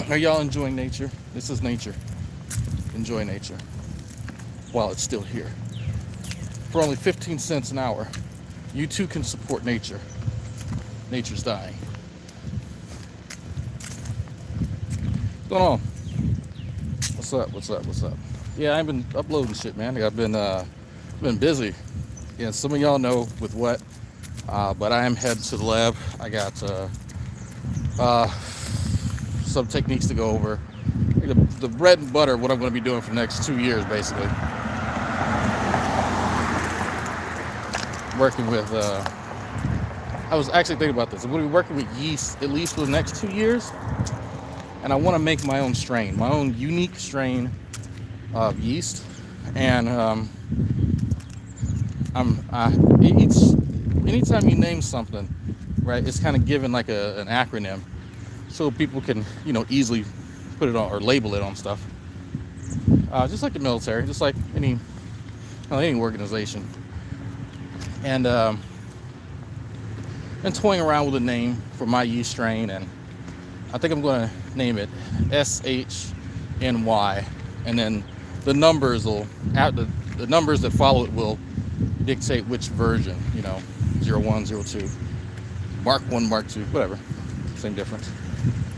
Are y'all enjoying nature? This is nature. Enjoy nature while it's still here. For only 15 cents an hour, you too can support nature. Nature's dying. What's going on? What's up? What's up? What's up? Yeah, I've been uploading shit, man. I've been busy. Yeah, some of y'all know with what, but I am headed to the lab. I got some techniques to go over. The bread and butter, what I'm going to be doing for the next 2 years, basically. Working with, I was actually thinking about this. I'm going to be working with yeast at least for the next 2 years. And I want to make my own strain, my own unique strain of yeast. And anytime you name something, right, it's kind of given like an acronym so people can, easily put it on or label it on stuff. Just like the military, just like any organization. And been toying around with a name for my yeast strain, and I think I'm going to name it SHNY, and then the numbers the numbers that follow it will dictate which version, 01, 02, Mark 1, Mark 2, whatever, same difference.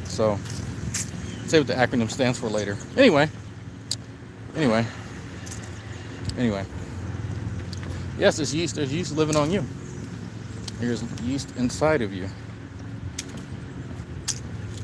So, say what the acronym stands for later. Anyway. Yes, there's yeast living on you. There's yeast inside of you.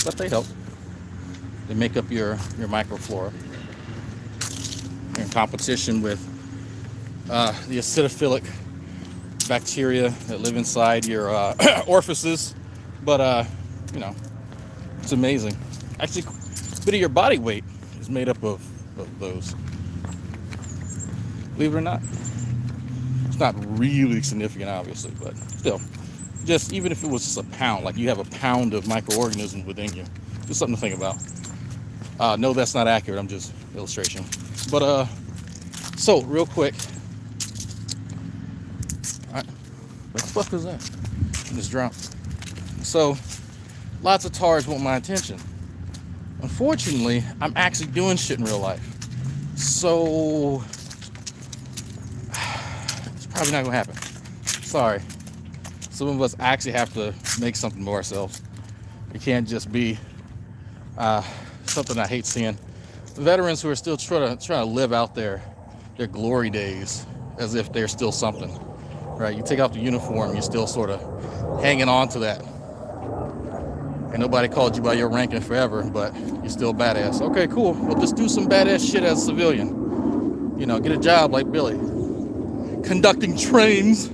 But they help. They make up your microflora. You're in competition with the acidophilic bacteria that live inside your orifices. But, it's amazing. Actually, a bit of your body weight is made up of those. Believe it or not. It's not really significant, obviously, but still. Just even if it was just a pound, like you have a pound of microorganisms within you. Just something to think about. No, that's not accurate. I'm just illustration. But, so, real quick. What the fuck is that? I just dropped. So, lots of Tards want my attention. Unfortunately, I'm actually doing shit in real life. So, it's probably not going to happen. Sorry. Some of us actually have to make something of ourselves. It can't just be something I hate seeing. Veterans who are still trying to live out their glory days as if they're still something. Right? You take off the uniform, you're still sort of hanging on to that. And nobody called you by your ranking forever, but you're still badass. Okay, cool. Well, just do some badass shit as a civilian. Get a job like Billy. Conducting trains.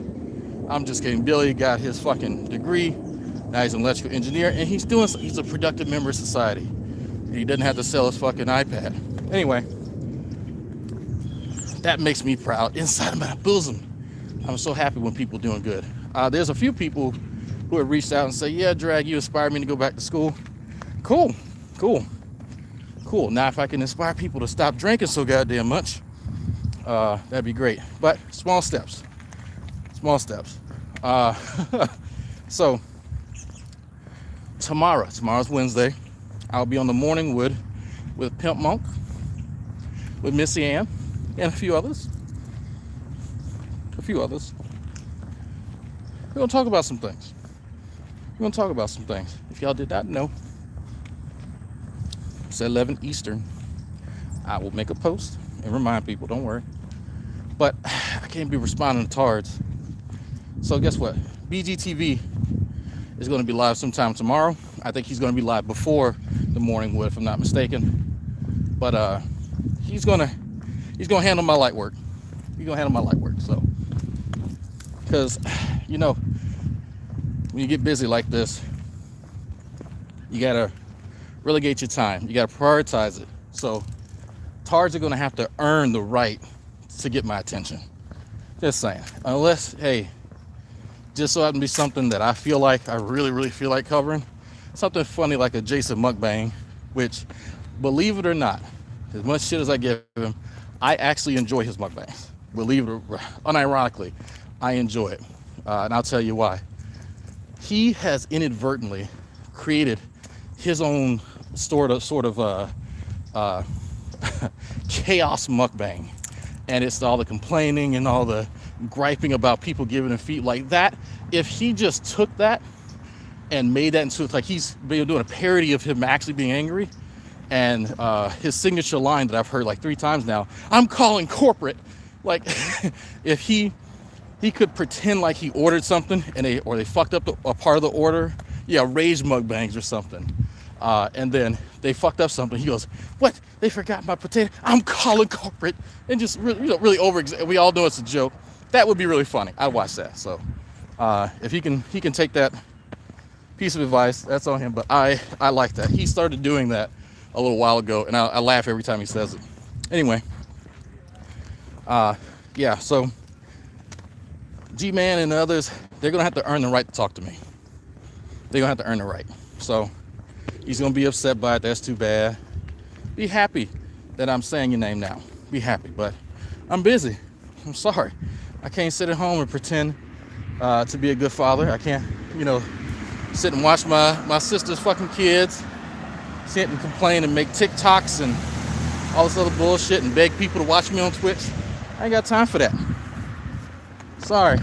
I'm just kidding. Billy got his fucking degree. Now he's an electrical engineer, and he's a productive member of society. And he doesn't have to sell his fucking iPad. Anyway, that makes me proud inside of my bosom. I'm so happy when people are doing good. There's a few people who have reached out and say, yeah, Drag, you inspired me to go back to school. Cool. Now, if I can inspire people to stop drinking so goddamn much, that'd be great. But small steps. So, tomorrow's Wednesday, I'll be on the Morning Wood with Pimp Monk, with Missy Ann, and a few others. We're going to talk about some things. If y'all did not know, it's 11 Eastern. I will make a post and remind people, don't worry. But I can't be responding to Tards. So guess what? BGTV is going to be live sometime tomorrow. I think he's going to be live before the Morning Wood, if I'm not mistaken. But he's going to handle my light work. So, because, when you get busy like this, you gotta relegate your time. You gotta prioritize it. So Tards are gonna have to earn the right to get my attention. Just saying. Unless, hey, just so happen to be something that I feel like I really, really feel like covering. Something funny like a Jason mukbang, which, believe it or not, as much shit as I give him, I actually enjoy his mukbangs. Believe it or unironically, I enjoy it. And I'll tell you why. He has inadvertently created his own sort of uh, chaos mukbang, and it's all the complaining and all the griping about people giving him feet like that. If he just took that and made that into, like, he's been doing a parody of him actually being angry, and his signature line that I've heard like 3 times now, I'm calling corporate. Like, if he could pretend like he ordered something and they fucked up a part of the order, yeah, rage mukbangs or something, and then they fucked up something. He goes, what? They forgot my potato. I'm calling corporate, and just really over. We all know it's a joke. That would be really funny. I'd watch that. So if he can take that piece of advice, that's on him. But I like that. He started doing that a little while ago, and I laugh every time he says it. Anyway, yeah. So G-Man and the others, they're gonna have to earn the right to talk to me. They're gonna have to earn the right. So he's gonna be upset by it. That's too bad. Be happy that I'm saying your name now. Be happy. But I'm busy. I'm sorry. I can't sit at home and pretend to be a good father. I can't, sit and watch my sister's fucking kids, sit and complain and make TikToks and all this other bullshit and beg people to watch me on Twitch. I ain't got time for that. Sorry.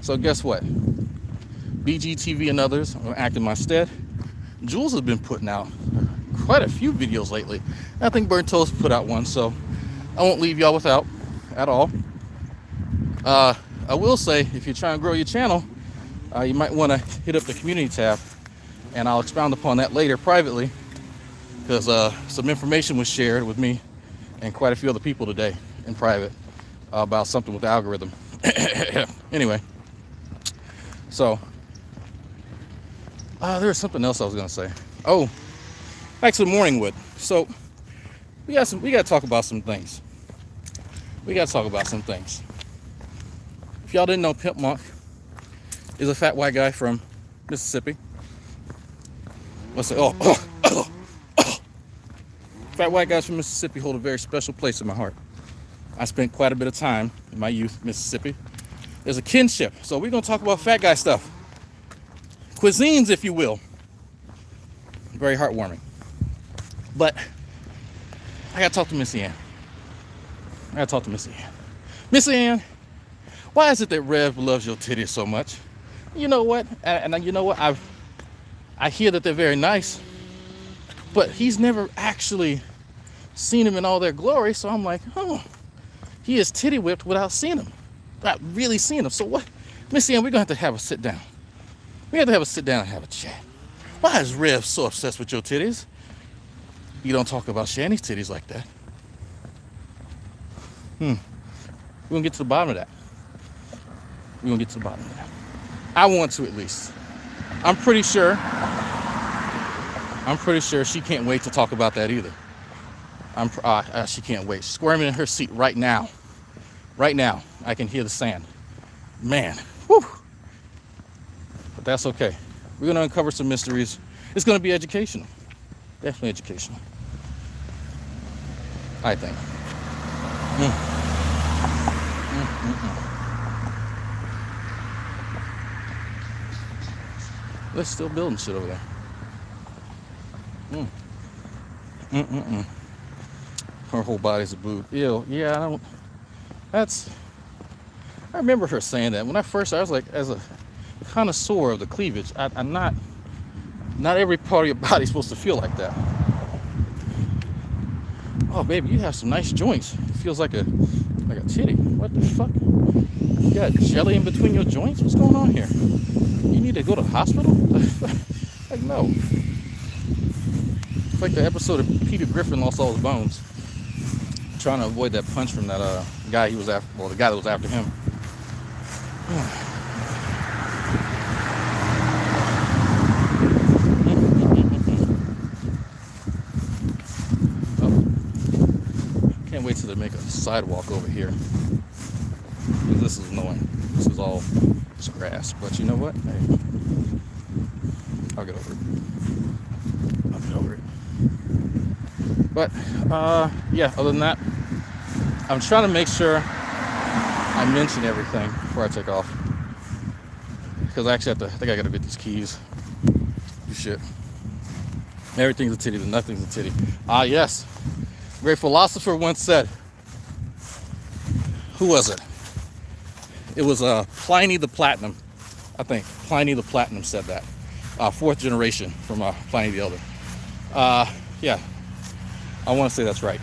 So guess what? BGTV and others are acting my stead. Jules has been putting out quite a few videos lately. I think Burnt Toast put out one, so I won't leave y'all without at all. I will say, if you're trying to grow your channel, you might want to hit up the community tab, and I'll expound upon that later privately, because some information was shared with me and quite a few other people today in private about something with the algorithm. Anyway, so there was something else I was gonna say. Oh, back to the morning wood. So we got to talk about some things. If y'all didn't know, Pimp Monk is a fat white guy from Mississippi. Let's say, fat white guys from Mississippi hold a very special place in my heart. I spent quite a bit of time in my youth in Mississippi. There's a kinship. So we're going to talk about fat guy stuff. Cuisines, if you will. Very heartwarming. But I got to talk to Missy Ann. Missy Ann, why is it that Rev loves your titties so much? You know what? And you know what? I hear that they're very nice, but he's never actually seen them in all their glory. So I'm like, oh, he is titty whipped without seeing them. Not really seeing them. So what? Missy Ann, we're going to have a sit down. We have to have a sit down and have a chat. Why is Rev so obsessed with your titties? You don't talk about Shanny's titties like that. We're going to get to the bottom of that. I want to, at least. I'm pretty sure she can't wait to talk about that either. She can't wait. Squirming in her seat right now. I can hear the sand. Man, whew. But that's okay. We're going to uncover some mysteries. It's going to be educational. Definitely educational, I think. They're still building shit over there. Her whole body's a boob. Ew. Yeah, I remember her saying that. When I was like, as a connoisseur of the cleavage, I'm not every part of your body's supposed to feel like that. Oh, baby, you have some nice joints. It feels like a titty. What the fuck? You got jelly in between your joints? What's going on here? You need to go to the hospital? Like, no. It's like the episode of Peter Griffin Lost All His Bones. Trying to avoid that punch from that guy he was after, well, the guy that was after him. Can't wait till they make a sidewalk over here. This is annoying. This is all just grass. But you know what? Hey, I'll get over it. But yeah, other than that, I'm trying to make sure I mention everything before I take off. Because actually I think I gotta get these keys. You shit. Everything's a titty, but nothing's a titty. Ah, yes. Great philosopher once said, who was it? It was Pliny the Platinum. I think Pliny the Platinum said that. Fourth generation from Pliny the Elder. Yeah, I want to say that's right.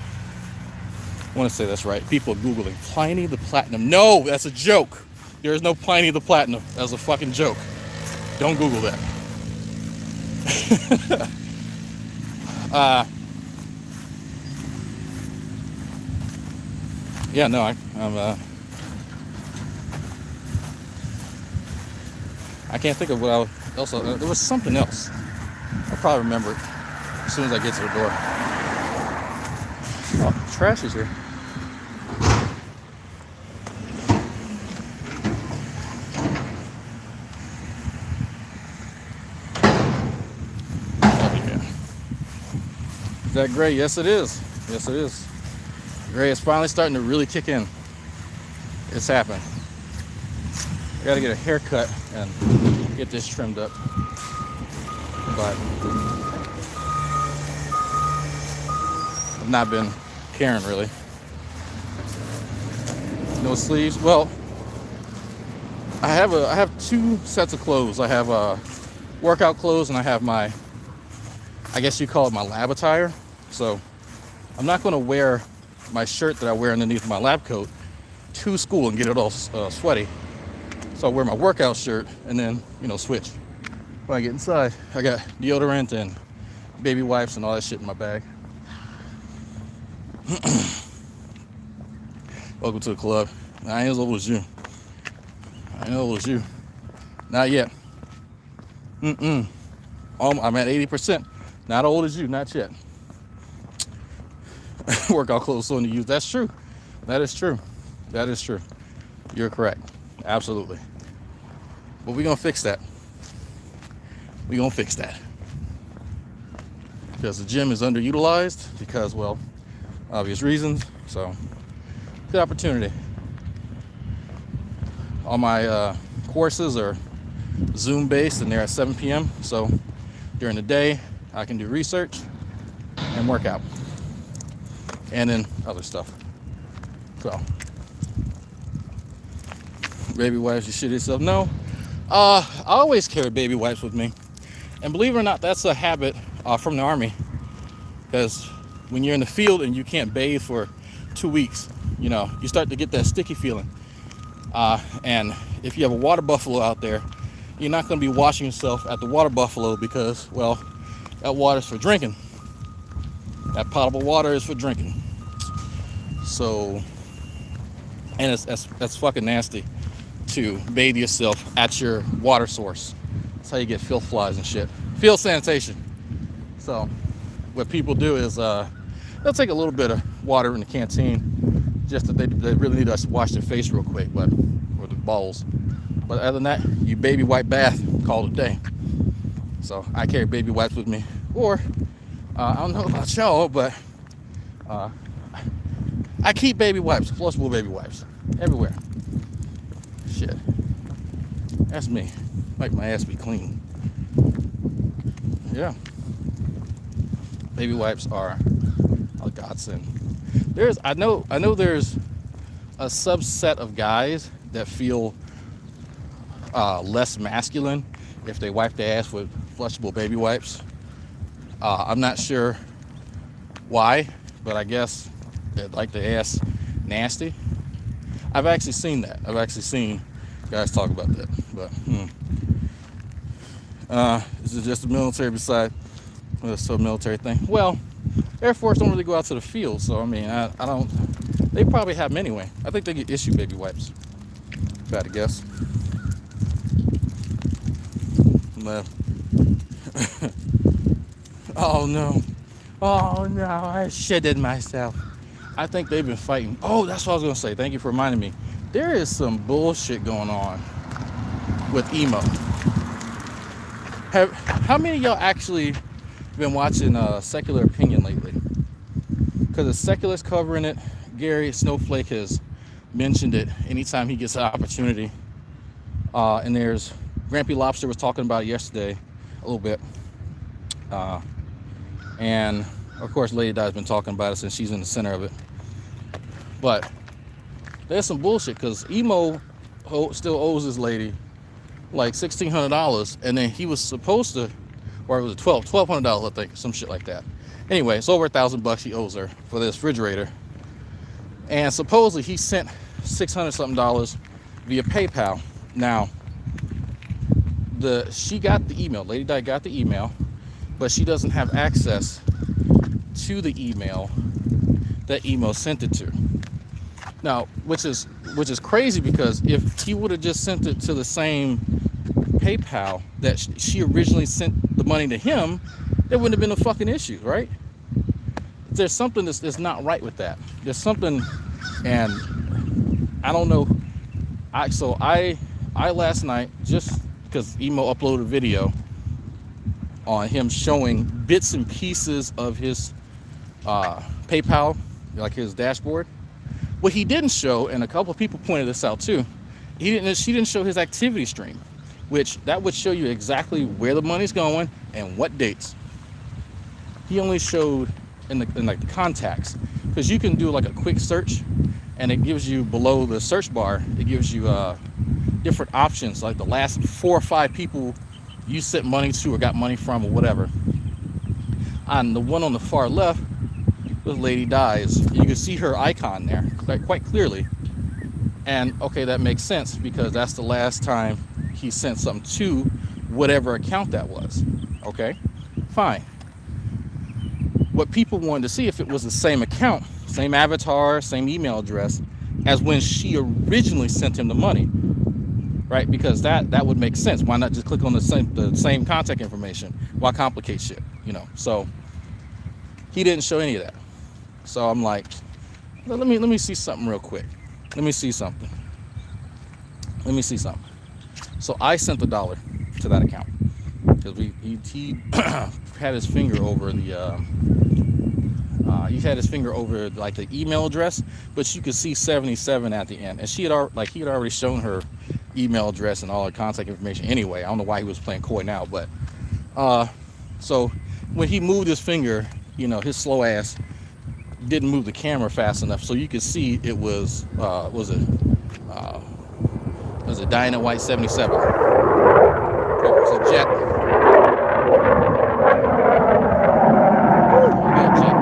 People are Googling Pliny the Platinum. No, that's a joke. There is no Pliny the Platinum. That's a fucking joke. Don't Google that. Yeah, no, I'm I can't think of what else. There was something else. I'll probably remember it as soon as I get to the door. Oh, trash is here. Oh, yeah. Is that gray? Yes, it is. Yes, it is. Gray is finally starting to really kick in. It's happened. I gotta get a haircut and get this trimmed up. But I've not been caring really. No sleeves. Well, I have two sets of clothes. I have workout clothes and I have my, I guess you call it my lab attire. So I'm not gonna wear my shirt that I wear underneath my lab coat to school and get it all sweaty. So I wear my workout shirt and then, switch. When I get inside, I got deodorant and baby wipes and all that shit in my bag. Welcome to the club. I ain't as old as you. Not yet. I'm at 80%. Not old as you, not yet. Workout clothes so in the use. That's true. That is true. You're correct. Absolutely. But we're gonna fix that. Because the gym is underutilized because, well, obvious reasons. So, good opportunity. All my courses are Zoom based and they're at 7 p.m. So during the day, I can do research and work out. And then other stuff. So, baby wipes, you shit yourself? No. I always carry baby wipes with me. And believe it or not, that's a habit from the Army. Because when you're in the field and you can't bathe for 2 weeks, you start to get that sticky feeling. And if you have a water buffalo out there, you're not going to be washing yourself at the water buffalo because, well, that water's for drinking. That potable water is for drinking. So, and that's fucking nasty to bathe yourself at your water source. That's how you get filth flies and shit. Field sanitation. So, what people do is they'll take a little bit of water in the canteen, just that they really need to wash their face real quick, or the balls. But other than that, you baby wipe bath, call it a day. So I carry baby wipes with me, or I don't know about y'all, but I keep baby wipes, flushable baby wipes, everywhere. Shit, that's me. Make my ass be clean. Yeah. Baby wipes are a godsend. I know there's a subset of guys that feel less masculine if they wipe their ass with flushable baby wipes. I'm not sure why, but I guess they like their ass nasty. I've actually seen that. I've actually seen guys talk about that. But is it just a military beside? It's a military thing. Well, Air Force don't really go out to the field, so I mean, I don't. They probably have them anyway. I think they get issued baby wipes. If I had to guess. Oh no, I shitted myself. I think they've been fighting. Oh, that's what I was gonna say. Thank you for reminding me. There is some bullshit going on with emo. How many of y'all actually been watching Secular Opinion lately? Because the Secular's covering it. Gary Snowflake has mentioned it anytime he gets an opportunity. And there's Grampy Lobster was talking about it yesterday a little bit. And of course, Lady Di's been talking about it since she's in the center of it. But there's some bullshit because Emo still owes this lady like $1,600, and then he was supposed to, or it was $1,200, I think, some shit like that. Anyway, it's over $1,000 he owes her for this refrigerator, and supposedly he sent $600 something via PayPal. Now, she got the email. Lady Di got the email, but she doesn't have access to the email that Emo sent it to. Now, which is crazy, because if he would have just sent it to the same PayPal that she originally sent the money to him, there wouldn't have been a fucking issue, right? There's something that's not right with that. There's something, and I don't know. I last night, just because Emo uploaded a video on him showing bits and pieces of his PayPal, like his dashboard. What he didn't show, and a couple of people pointed this out too, she didn't show his activity stream, which that would show you exactly where the money's going and what dates. He only showed in like the contacts, because you can do like a quick search, and it gives you below the search bar, it gives you different options, like the last 4 or 5 people you sent money to or got money from or whatever. On the one on the far left, this Lady Di's, you can see her icon there quite clearly. And okay, that makes sense, because that's the last time he sent something to whatever account that was. Okay, fine. What people wanted to see if it was the same account, same avatar, same email address as when she originally sent him the money, right? Because that would make sense. Why not just click on the same contact information? Why complicate shit, you know? So he didn't show any of that. So I'm like, let me see something real quick. Let me see something. So I sent $1 to that account, because he had his finger over like the email address, but you could see 77 at the end, and he had already shown her email address and all her contact information anyway. I don't know why he was playing coy now, but so when he moved his finger, you know, his slow ass didn't move the camera fast enough, so you could see it was it Diana White 77. It's a jet. Yeah, jet.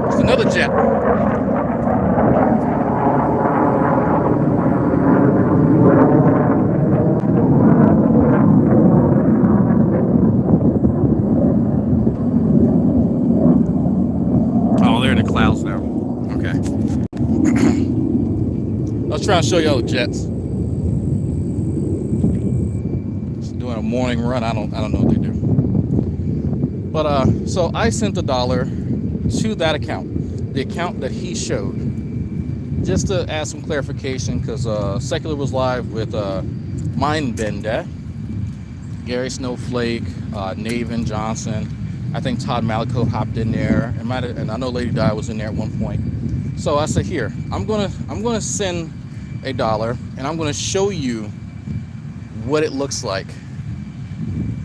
It's another jet. Trying to show y'all the jets. Just doing a morning run. I don't know what they do. But so I sent $1 to that account, the account that he showed, just to add some clarification, because Secular was live with Mindbender, Gary Snowflake, Navin Johnson. I think Todd Malico hopped in there, and I know Lady Di was in there at one point. So I said, here, I'm gonna send $1, and I'm going to show you what it looks like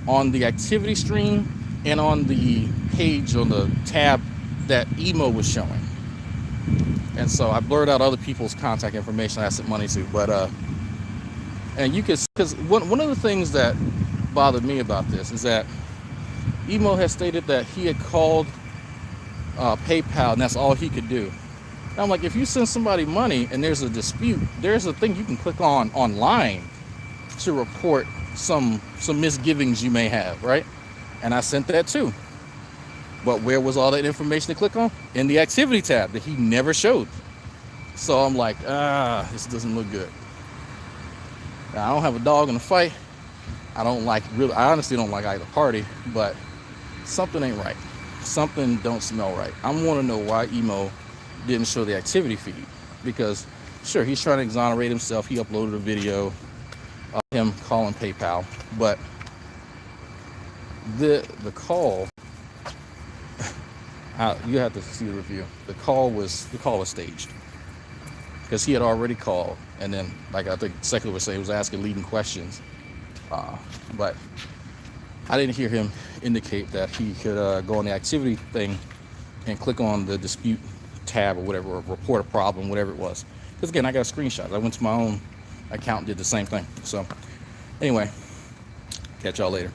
on the activity stream and on the page, on the tab that Emo was showing. And so I blurred out other people's contact information I sent money to, but and you can, because one of the things that bothered me about this is that Emo has stated that he had called PayPal, and that's all he could do. And I'm like, if you send somebody money and there's a dispute, there's a thing you can click on online to report some misgivings you may have, right? And I sent that too. But where was all that information to click on? In the activity tab that he never showed. So I'm like, this doesn't look good. Now, I don't have a dog in the fight. I honestly don't like either party, but something ain't right. Something don't smell right. I want to know why Emo didn't show the activity feed, because sure, he's trying to exonerate himself. He uploaded a video of him calling PayPal, but the call You have to see the review. The call was staged because he had already called, and then like I think Secular was saying, he was asking leading questions, but I didn't hear him indicate that he could go on the activity thing and click on the dispute tab or whatever, or report a problem, whatever it was. Because again, I got screenshots. I went to my own account and did the same thing. So anyway, catch y'all later.